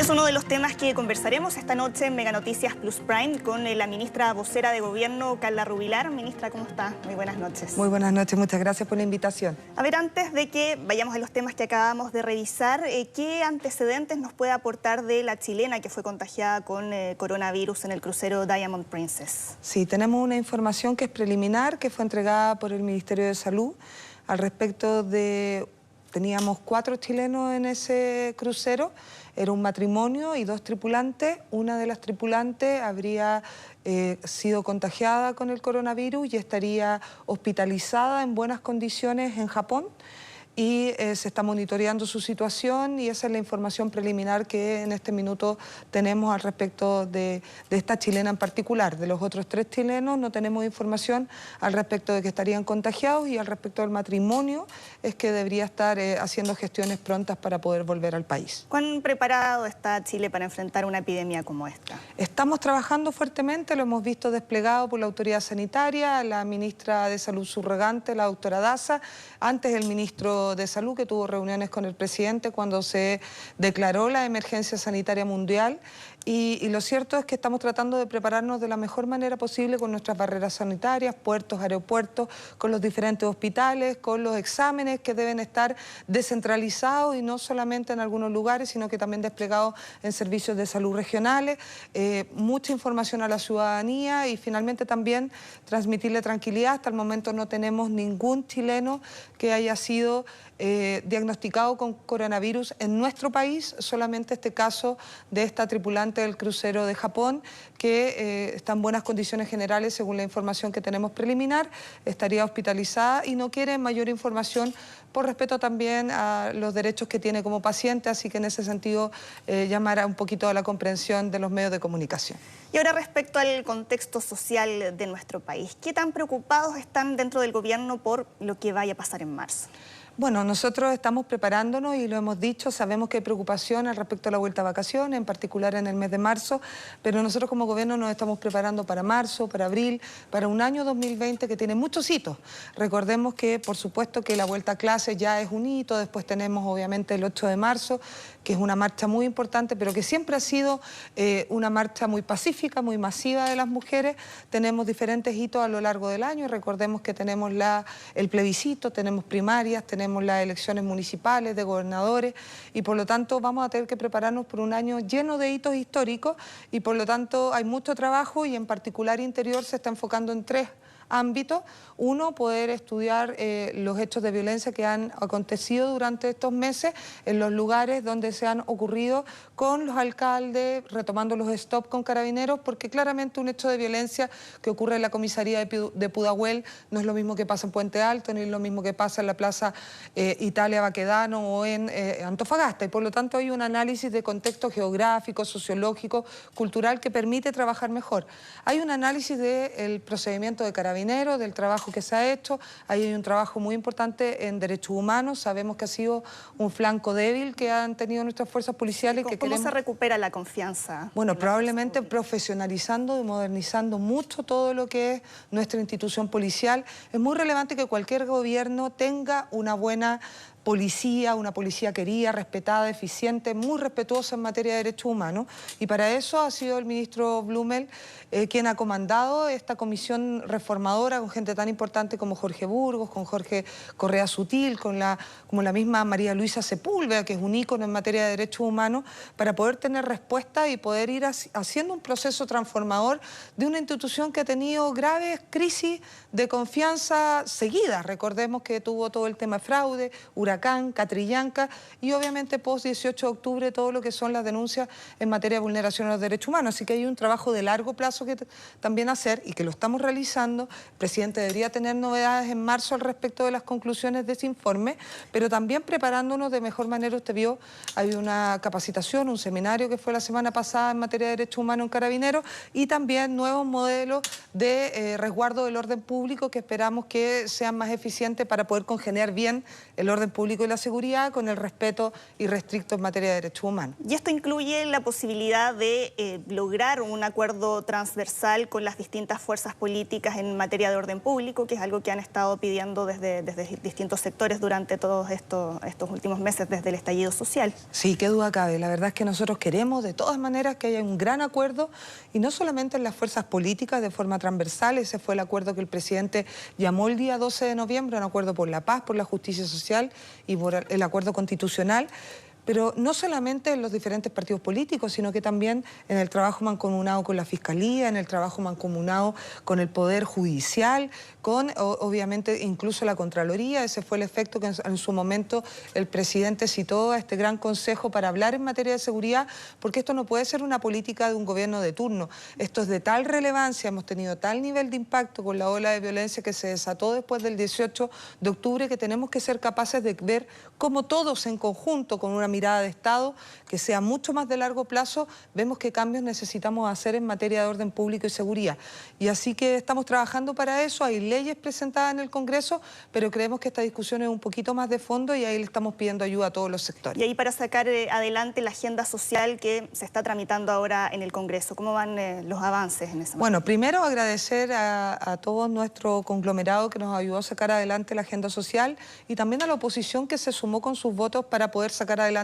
Es uno de los temas que conversaremos esta noche en Mega Noticias Plus Prime con la ministra vocera de Gobierno, Carla Rubilar. Ministra, ¿cómo está? Muy buenas noches. Muy buenas noches, muchas gracias por la invitación. A ver, antes de que vayamos a los temas que acabamos de revisar, ¿qué antecedentes nos puede aportar de la chilena que fue contagiada con coronavirus en el crucero Diamond Princess? Sí, tenemos una información que es preliminar, que fue entregada por el Ministerio de Salud al respecto de... Teníamos 4 chilenos en ese crucero, era un matrimonio y 2 tripulantes. Una de las tripulantes habría sido contagiada con el coronavirus y estaría hospitalizada en buenas condiciones en Japón. Y se está monitoreando su situación y esa es la información preliminar que en este minuto tenemos al respecto de esta chilena en particular. De los otros 3 chilenos no tenemos información al respecto de que estarían contagiados, y al respecto del matrimonio es que debería estar haciendo gestiones prontas para poder volver al país. ¿Cuán preparado está Chile para enfrentar una epidemia como esta? Estamos trabajando fuertemente, lo hemos visto desplegado por la autoridad sanitaria, la ministra de Salud subrogante, la doctora Daza, antes el ministro de Salud, que tuvo reuniones con el presidente cuando se declaró la emergencia sanitaria mundial. Y lo cierto es que estamos tratando de prepararnos de la mejor manera posible con nuestras barreras sanitarias, puertos, aeropuertos, con los diferentes hospitales, con los exámenes que deben estar descentralizados y no solamente en algunos lugares, sino que también desplegados en servicios de salud regionales, mucha información a la ciudadanía y finalmente también transmitirle tranquilidad. Hasta el momento no tenemos ningún chileno que haya sido diagnosticado con coronavirus en nuestro país, solamente este caso de esta tripulante del crucero de Japón, que está en buenas condiciones generales según la información que tenemos preliminar, estaría hospitalizada y no quiere mayor información por respeto también a los derechos que tiene como paciente, así que en ese sentido llamar un poquito a la comprensión de los medios de comunicación. Y ahora respecto al contexto social de nuestro país, ¿qué tan preocupados están dentro del gobierno por lo que vaya a pasar en marzo? Bueno, nosotros estamos preparándonos y lo hemos dicho, sabemos que hay preocupación al respecto a la vuelta a vacaciones, en particular en el mes de marzo, pero nosotros como gobierno nos estamos preparando para marzo, para abril, para un año 2020 que tiene muchos hitos. Recordemos que, por supuesto, que la vuelta a clase ya es un hito, después tenemos obviamente el 8 de marzo, que es una marcha muy importante, pero que siempre ha sido una marcha muy pacífica, muy masiva de las mujeres. Tenemos diferentes hitos a lo largo del año, recordemos que tenemos el plebiscito, tenemos primarias, tenemos las elecciones municipales, de gobernadores, y por lo tanto vamos a tener que prepararnos por un año lleno de hitos históricos y por lo tanto hay mucho trabajo y en particular Interior se está enfocando en 3 ámbitos. Uno, poder estudiar los hechos de violencia que han acontecido durante estos meses en los lugares donde se han ocurrido con los alcaldes, retomando los stop con carabineros, porque claramente un hecho de violencia que ocurre en la comisaría de Pudahuel no es lo mismo que pasa en Puente Alto, ni es lo mismo que pasa en la Plaza Italia Baquedano o en Antofagasta, y por lo tanto hay un análisis de contexto geográfico, sociológico, cultural que permite trabajar mejor. Hay un análisis del procedimiento de carabineros, del trabajo que se ha hecho. Ahí hay un trabajo muy importante en derechos humanos. Sabemos que ha sido un flanco débil que han tenido nuestras fuerzas policiales. ¿Cómo se recupera la confianza? Bueno, probablemente profesionalizando y modernizando mucho todo lo que es nuestra institución policial. Es muy relevante que cualquier gobierno tenga una buena policía, una policía querida, respetada, eficiente, muy respetuosa en materia de derechos humanos, y para eso ha sido el ministro Blumel quien ha comandado esta comisión reformadora con gente tan importante como Jorge Burgos, con Jorge Correa Sutil, como la misma María Luisa Sepúlveda, que es un ícono en materia de derechos humanos, para poder tener respuesta y poder ir haciendo un proceso transformador de una institución que ha tenido graves crisis de confianza seguidas. Recordemos que tuvo todo el tema de fraude, Huracán, Catrillanca y obviamente post 18 de octubre todo lo que son las denuncias en materia de vulneración de los derechos humanos. Así que hay un trabajo de largo plazo que también hacer y que lo estamos realizando. El presidente debería tener novedades en marzo al respecto de las conclusiones de ese informe, pero también preparándonos de mejor manera. Usted vio, hay una capacitación, un seminario que fue la semana pasada en materia de derechos humanos en Carabineros y también nuevos modelos de resguardo del orden público que esperamos que sean más eficientes para poder congeniar bien el orden público público y la seguridad con el respeto irrestricto en materia de derechos humanos. Y esto incluye la posibilidad de lograr un acuerdo transversal con las distintas fuerzas políticas en materia de orden público, que es algo que han estado pidiendo desde distintos sectores durante todos estos últimos meses, desde el estallido social. Sí, qué duda cabe. La verdad es que nosotros queremos de todas maneras que haya un gran acuerdo, y no solamente en las fuerzas políticas de forma transversal. Ese fue el acuerdo que el presidente llamó el día 12 de noviembre, un acuerdo por la paz, por la justicia social y por el acuerdo constitucional. Pero no solamente en los diferentes partidos políticos, sino que también en el trabajo mancomunado con la Fiscalía, en el trabajo mancomunado con el Poder Judicial, con obviamente incluso la Contraloría. Ese fue el efecto que en su momento el presidente citó a este gran consejo para hablar en materia de seguridad, porque esto no puede ser una política de un gobierno de turno. Esto es de tal relevancia, hemos tenido tal nivel de impacto con la ola de violencia que se desató después del 18 de octubre, que tenemos que ser capaces de ver cómo todos en conjunto, con una mirada de Estado que sea mucho más de largo plazo, vemos qué cambios necesitamos hacer en materia de orden público y seguridad. Y así que estamos trabajando para eso. Hay leyes presentadas en el Congreso, pero creemos que esta discusión es un poquito más de fondo y ahí le estamos pidiendo ayuda a todos los sectores. Y ahí para sacar adelante la agenda social que se está tramitando ahora en el Congreso, ¿cómo van los avances en esa materia? Bueno, primero agradecer a todo nuestro conglomerado que nos ayudó a sacar adelante la agenda social, y también a la oposición que se sumó con sus votos para poder sacar adelante,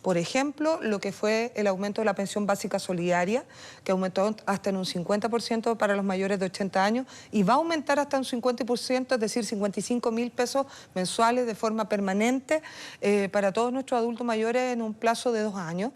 por ejemplo, lo que fue el aumento de la pensión básica solidaria, que aumentó hasta en un 50% para los mayores de 80 años y va a aumentar hasta un 50%, es decir, 55.000 pesos mensuales de forma permanente para todos nuestros adultos mayores en un plazo de 2 años.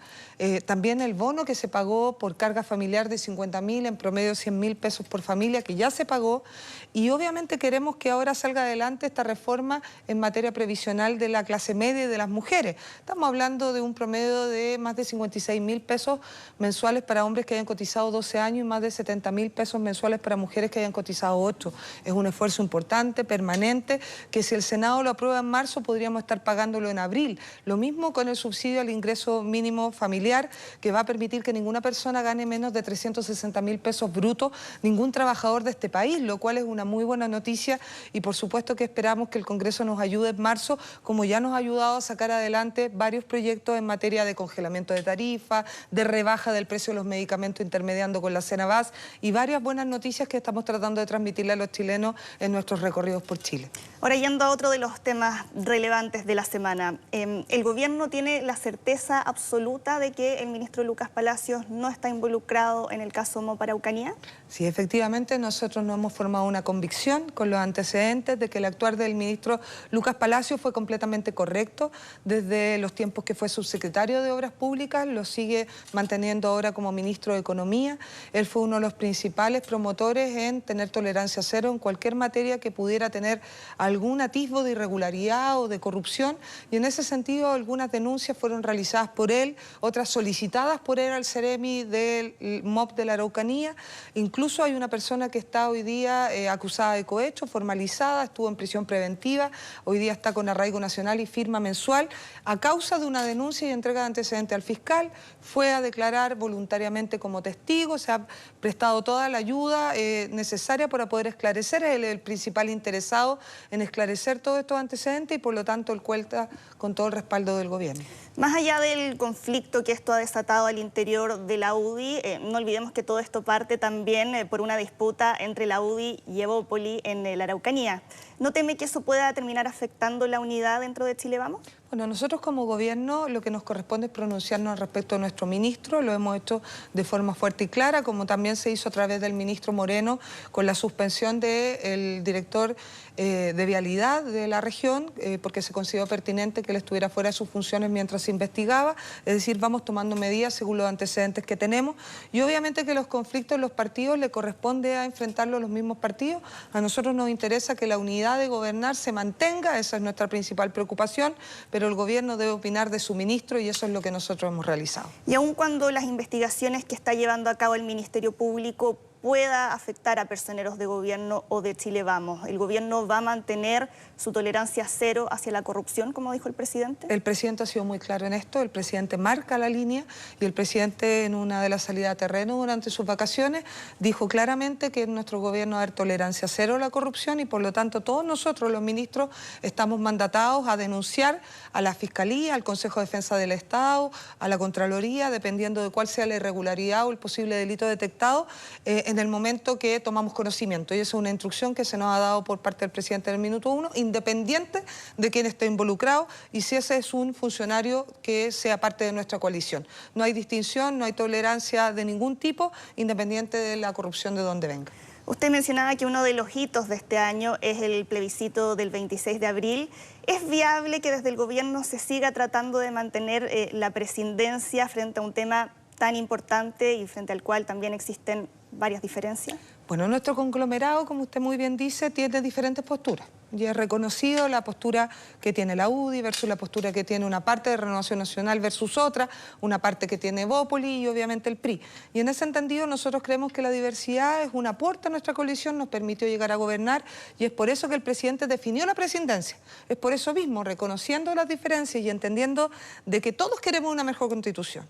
También el bono que se pagó por carga familiar de 50.000, en promedio 100.000 pesos por familia, que ya se pagó. Y obviamente queremos que ahora salga adelante esta reforma en materia previsional de la clase media y de las mujeres. Estamos hablando de un promedio de más de 56.000 pesos mensuales para hombres que hayan cotizado 12 años y más de 70.000 pesos mensuales para mujeres que hayan cotizado 8. Es un esfuerzo importante, permanente, que si el Senado lo aprueba en marzo podríamos estar pagándolo en abril. Lo mismo con el subsidio al ingreso mínimo familiar, que va a permitir que ninguna persona gane menos de 360.000 pesos brutos, ningún trabajador de este país, lo cual es una muy buena noticia, y por supuesto que esperamos que el Congreso nos ayude en marzo, como ya nos ha ayudado a sacar adelante varios proyectos en materia de congelamiento de tarifas, de rebaja del precio de los medicamentos intermediando con la Cenabás, y varias buenas noticias que estamos tratando de transmitirle a los chilenos en nuestros recorridos por Chile. Ahora, yendo a otro de los temas relevantes de la semana, ¿el gobierno tiene la certeza absoluta de que el ministro Lucas Palacios no está involucrado en el caso Mopa Araucanía? Sí, efectivamente, nosotros no hemos formado una convicción con los antecedentes de que el actuar del ministro Lucas Palacios fue completamente correcto. Desde los tiempos que fue subsecretario de Obras Públicas, lo sigue manteniendo ahora como ministro de Economía. Él fue uno de los principales promotores en tener tolerancia cero en cualquier materia que pudiera tener algún atisbo de irregularidad o de corrupción, y en ese sentido algunas denuncias fueron realizadas por él, otras solicitadas por él al Ceremi del MOP de la Araucanía. Incluso hay una persona que está hoy día acusada de cohecho, formalizada, estuvo en prisión preventiva, hoy día está con arraigo nacional y firma mensual, a causa de una denuncia y entrega de antecedente al fiscal. Fue a declarar voluntariamente como testigo, se ha prestado toda la ayuda necesaria para poder esclarecer. Él es el principal interesado en esclarecer todos estos antecedentes y por lo tanto él cuenta con todo el respaldo del gobierno. Más allá del conflicto que esto ha desatado al interior de la UDI, no olvidemos que todo esto parte también por una disputa entre la UDI y Evópoli en la Araucanía. ¿No teme que eso pueda terminar afectando la unidad dentro de Chile Vamos? Bueno, nosotros como gobierno lo que nos corresponde es pronunciarnos respecto a nuestro ministro. Lo hemos hecho de forma fuerte y clara, como también se hizo a través del ministro Moreno con la suspensión del director de vialidad de la región, porque se consideró pertinente que él estuviera fuera de sus funciones mientras se investigaba. Es decir, vamos tomando medidas según los antecedentes que tenemos, y obviamente que los conflictos en los partidos le corresponde a enfrentarlos los mismos partidos. A nosotros nos interesa que la unidad de gobernar se mantenga, esa es nuestra principal preocupación, pero el gobierno debe opinar de su ministro y eso es lo que nosotros hemos realizado. Y aun cuando las investigaciones que está llevando a cabo el Ministerio Público pueda afectar a personeros de gobierno o de Chile Vamos? ¿El gobierno va a mantener su tolerancia cero hacia la corrupción, como dijo el presidente? El presidente ha sido muy claro en esto, el presidente marca la línea y el presidente en una de las salidas a terreno durante sus vacaciones dijo claramente que en nuestro gobierno va a haber tolerancia cero a la corrupción y por lo tanto todos nosotros los ministros estamos mandatados a denunciar a la Fiscalía, al Consejo de Defensa del Estado, a la Contraloría, dependiendo de cuál sea la irregularidad o el posible delito detectado en el momento que tomamos conocimiento. Y esa es una instrucción que se nos ha dado por parte del presidente en el minuto 1, independiente de quién esté involucrado y si ese es un funcionario que sea parte de nuestra coalición. No hay distinción, no hay tolerancia de ningún tipo, independiente de la corrupción de donde venga. Usted mencionaba que uno de los hitos de este año es el plebiscito del 26 de abril. ¿Es viable que desde el gobierno se siga tratando de mantener la presidencia frente a un tema tan importante y frente al cual también existen varias diferencias? Bueno, nuestro conglomerado, como usted muy bien dice, tiene diferentes posturas. Y es reconocido la postura que tiene la UDI versus la postura que tiene una parte de Renovación Nacional versus otra, una parte que tiene Bópoli y obviamente el PRI. Y en ese entendido nosotros creemos que la diversidad es un aporte a nuestra coalición, nos permitió llegar a gobernar y es por eso que el presidente definió la presidencia. Es por eso mismo, reconociendo las diferencias y entendiendo de que todos queremos una mejor constitución,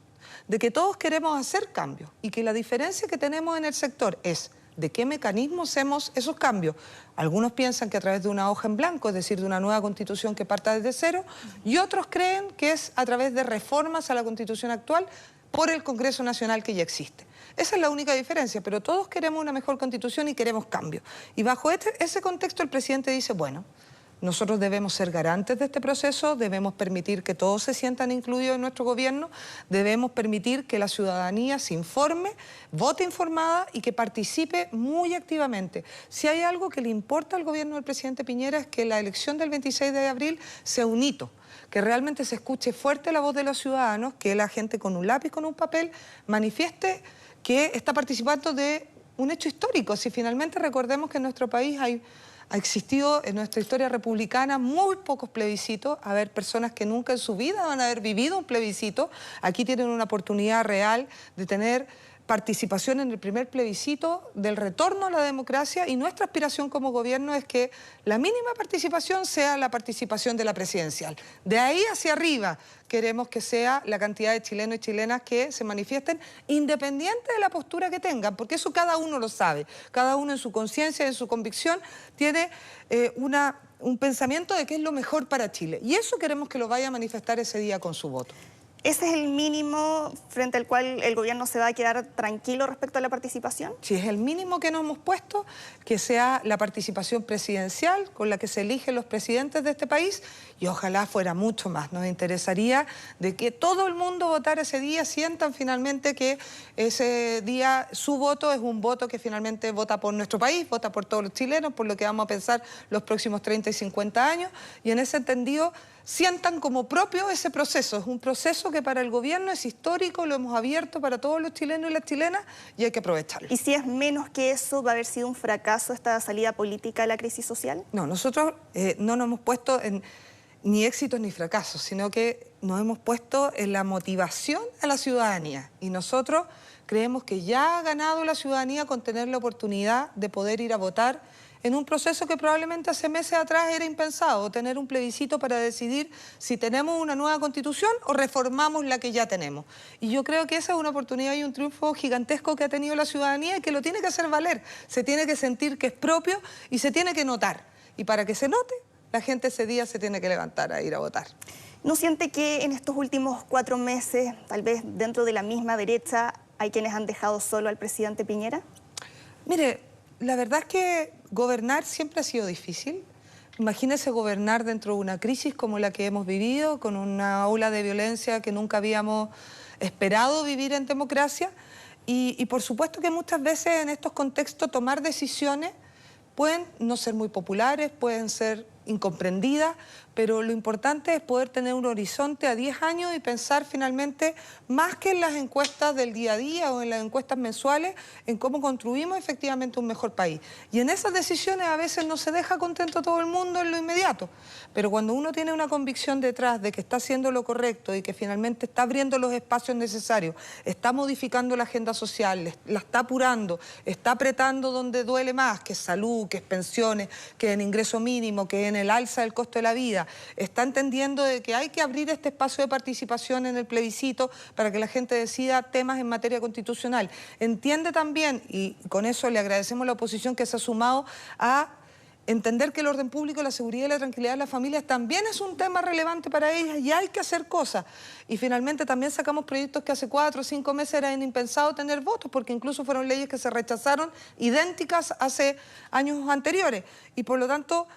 de que todos queremos hacer cambios y que la diferencia que tenemos en el sector es de qué mecanismo hacemos esos cambios. Algunos piensan que a través de una hoja en blanco, es decir, de una nueva constitución que parta desde cero, y otros creen que es a través de reformas a la constitución actual por el Congreso Nacional que ya existe. Esa es la única diferencia, pero todos queremos una mejor constitución y queremos cambios. Y bajo ese contexto el presidente dice, bueno, nosotros debemos ser garantes de este proceso, debemos permitir que todos se sientan incluidos en nuestro gobierno, debemos permitir que la ciudadanía se informe, vote informada y que participe muy activamente. Si hay algo que le importa al gobierno del presidente Piñera es que la elección del 26 de abril sea un hito, que realmente se escuche fuerte la voz de los ciudadanos, que la gente con un lápiz, con un papel, manifieste que está participando de un hecho histórico. Si finalmente recordemos que en nuestro país ha existido en nuestra historia republicana muy pocos plebiscitos, a ver, personas que nunca en su vida van a haber vivido un plebiscito, aquí tienen una oportunidad real de tener participación en el primer plebiscito del retorno a la democracia y nuestra aspiración como gobierno es que la mínima participación sea la participación de la presidencial. De ahí hacia arriba queremos que sea la cantidad de chilenos y chilenas que se manifiesten independiente de la postura que tengan, porque eso cada uno lo sabe, cada uno en su conciencia, en su convicción tiene un pensamiento de qué es lo mejor para Chile y eso queremos que lo vaya a manifestar ese día con su voto. ¿Ese es el mínimo frente al cual el gobierno se va a quedar tranquilo respecto a la participación? Sí, es el mínimo que nos hemos puesto, que sea la participación presidencial con la que se eligen los presidentes de este país y ojalá fuera mucho más. Nos interesaría de que todo el mundo votara ese día, sientan finalmente que ese día su voto es un voto que finalmente vota por nuestro país, vota por todos los chilenos, por lo que vamos a pensar los próximos 30 y 50 años y en ese entendido sientan como propio ese proceso. Es un proceso que para el gobierno es histórico, lo hemos abierto para todos los chilenos y las chilenas y hay que aprovecharlo. ¿Y si es menos que eso, va a haber sido un fracaso esta salida política a la crisis social? No, nosotros no nos hemos puesto en ni éxitos ni fracasos, sino que nos hemos puesto en la motivación a la ciudadanía y nosotros creemos que ya ha ganado la ciudadanía con tener la oportunidad de poder ir a votar en un proceso que probablemente hace meses atrás era impensado, tener un plebiscito para decidir si tenemos una nueva constitución o reformamos la que ya tenemos. Y yo creo que esa es una oportunidad y un triunfo gigantesco que ha tenido la ciudadanía y que lo tiene que hacer valer, se tiene que sentir que es propio y se tiene que notar. Y para que se note, la gente ese día se tiene que levantar a ir a votar. ¿No siente que en estos últimos 4 meses, tal vez dentro de la misma derecha, hay quienes han dejado solo al presidente Piñera? Mire, la verdad es que gobernar siempre ha sido difícil. Imagínese gobernar dentro de una crisis como la que hemos vivido, con una ola de violencia que nunca habíamos esperado vivir en democracia. Y por supuesto que muchas veces en estos contextos tomar decisiones pueden no ser muy populares, pueden ser incomprendida, pero lo importante es poder tener un horizonte a 10 años y pensar finalmente, más que en las encuestas del día a día o en las encuestas mensuales, en cómo construimos efectivamente un mejor país. Y en esas decisiones a veces no se deja contento a todo el mundo en lo inmediato, pero cuando uno tiene una convicción detrás de que está haciendo lo correcto y que finalmente está abriendo los espacios necesarios, está modificando la agenda social, la está apurando, está apretando donde duele más, que es salud, que es pensiones, que es en ingreso mínimo, que es en el alza del costo de la vida, está entendiendo de que hay que abrir este espacio de participación en el plebiscito para que la gente decida temas en materia constitucional. Entiende también, y con eso le agradecemos a la oposición que se ha sumado a entender que el orden público, la seguridad y la tranquilidad de las familias también es un tema relevante para ellas y hay que hacer cosas. Y finalmente también sacamos proyectos que hace 4 o 5 meses eran impensados tener votos, porque incluso fueron leyes que se rechazaron idénticas hace años anteriores. Y por lo tanto,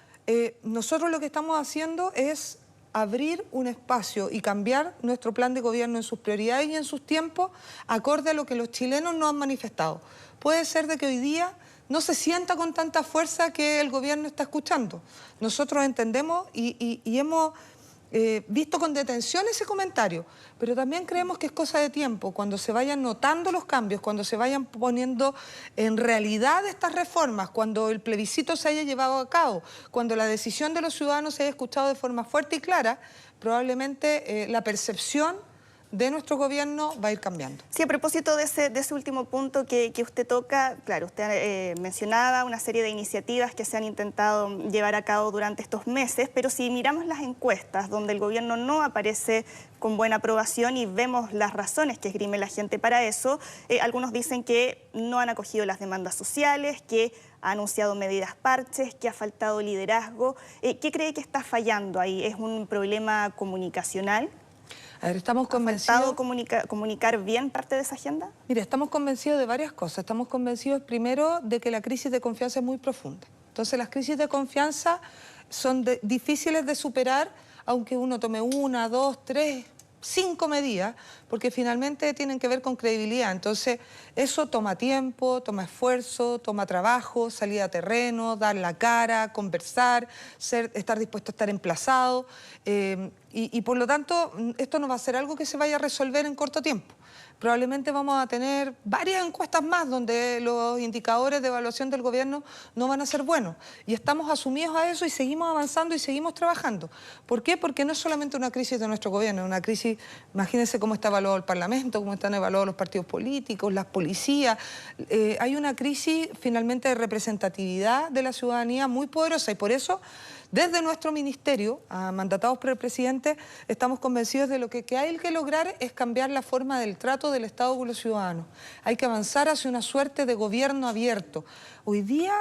nosotros lo que estamos haciendo es abrir un espacio y cambiar nuestro plan de gobierno en sus prioridades y en sus tiempos, acorde a lo que los chilenos nos han manifestado. Puede ser de que hoy día no se sienta con tanta fuerza que el gobierno está escuchando. Nosotros entendemos y hemos visto con detención ese comentario, pero también creemos que es cosa de tiempo, cuando se vayan notando los cambios, cuando se vayan poniendo en realidad estas reformas, cuando el plebiscito se haya llevado a cabo, cuando la decisión de los ciudadanos se haya escuchado de forma fuerte y clara, probablemente la percepción de nuestro gobierno va a ir cambiando. Sí, a propósito de ese último punto que usted toca, claro, usted mencionaba una serie de iniciativas que se han intentado llevar a cabo durante estos meses, pero si miramos las encuestas donde el gobierno no aparece con buena aprobación y vemos las razones que esgrime la gente para eso, algunos dicen que no han acogido las demandas sociales, que ha anunciado medidas parches, que ha faltado liderazgo. ¿Qué cree que está fallando ahí? ¿Es un problema comunicacional? A ver, estamos convencidos... ¿Ha faltado comunicar bien parte de esa agenda? Mire, estamos convencidos de varias cosas. Estamos convencidos, primero, de que la crisis de confianza es muy profunda. Entonces, las crisis de confianza son difíciles de superar, aunque uno tome 1, 2, 3, 5 medidas, porque finalmente tienen que ver con credibilidad. Entonces, eso toma tiempo, toma esfuerzo, toma trabajo, salir a terreno, dar la cara, conversar, estar dispuesto a estar emplazado. Y por lo tanto, esto no va a ser algo que se vaya a resolver en corto tiempo. Probablemente vamos a tener varias encuestas más donde los indicadores de evaluación del gobierno no van a ser buenos. Y estamos asumidos a eso y seguimos avanzando y seguimos trabajando. ¿Por qué? Porque no es solamente una crisis de nuestro gobierno, es una crisis, imagínense cómo está evaluado el Parlamento, cómo están evaluados los partidos políticos, las policías. Hay una crisis finalmente de representatividad de la ciudadanía muy poderosa y por eso, desde nuestro ministerio, mandatados por el presidente, estamos convencidos de lo que hay que lograr es cambiar la forma del trato del Estado con los ciudadanos. Hay que avanzar hacia una suerte de gobierno abierto. Hoy día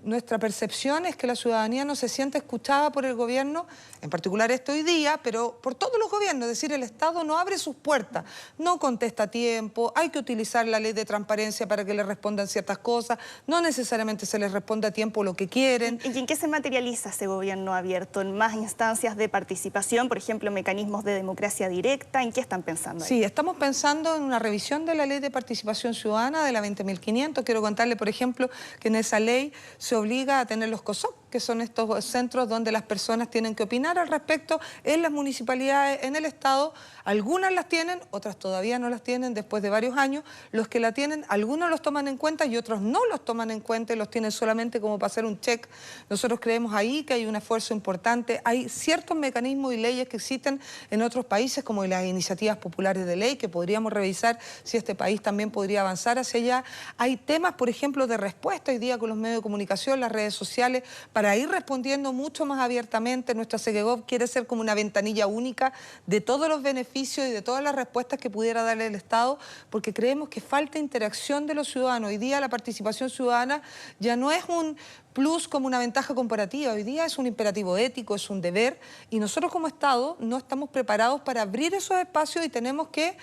nuestra percepción es que la ciudadanía no se siente escuchada por el gobierno, en particular hoy día, pero por todos los gobiernos. Es decir, el Estado no abre sus puertas, no contesta a tiempo, hay que utilizar la ley de transparencia para que le respondan ciertas cosas, no necesariamente se les responde a tiempo lo que quieren. ¿Y en qué se materializa ese gobierno abierto? ¿En más instancias de participación, por ejemplo, mecanismos de democracia directa? ¿En qué están pensando ahí? Sí, estamos pensando en una revisión de la ley de participación ciudadana, de la 20.500. Quiero contarle, por ejemplo, que en esa ley se obliga a tener los COSOC, que son estos centros donde las personas tienen que opinar al respecto en las municipalidades, en el Estado. Algunas las tienen, otras todavía no las tienen después de varios años. Los que la tienen, algunos los toman en cuenta y otros no los toman en cuenta y los tienen solamente como para hacer un check. Nosotros creemos ahí que hay un esfuerzo importante. Hay ciertos mecanismos y leyes que existen en otros países, como las iniciativas populares de ley, que podríamos revisar si este país también podría avanzar hacia allá. Hay temas, por ejemplo, de respuesta hoy día con los medios de comunicación, las redes sociales, para ir respondiendo mucho más abiertamente. Nuestra Segegov quiere ser como una ventanilla única de todos los beneficios y de todas las respuestas que pudiera darle el Estado, porque creemos que falta interacción de los ciudadanos. Hoy día la participación ciudadana ya no es un plus como una ventaja comparativa, hoy día es un imperativo ético, es un deber, y nosotros como Estado no estamos preparados para abrir esos espacios y tenemos que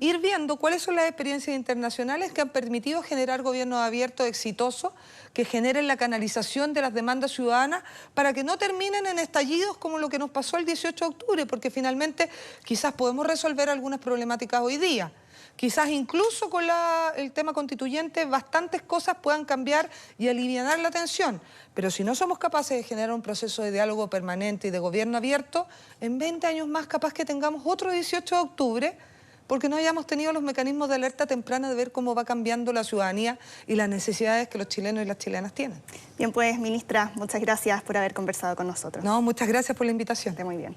ir viendo cuáles son las experiencias internacionales que han permitido generar gobiernos abiertos exitosos, que generen la canalización de las demandas ciudadanas para que no terminen en estallidos como lo que nos pasó el 18 de octubre, porque finalmente quizás podemos resolver algunas problemáticas hoy día, Quizás incluso con el tema constituyente bastantes cosas puedan cambiar y alivianar la tensión. Pero si no somos capaces de generar un proceso de diálogo permanente y de gobierno abierto, en 20 años más capaz que tengamos otro 18 de octubre, porque no hayamos tenido los mecanismos de alerta temprana de ver cómo va cambiando la ciudadanía y las necesidades que los chilenos y las chilenas tienen. Bien, pues, ministra, muchas gracias por haber conversado con nosotros. No, muchas gracias por la invitación. Esté muy bien.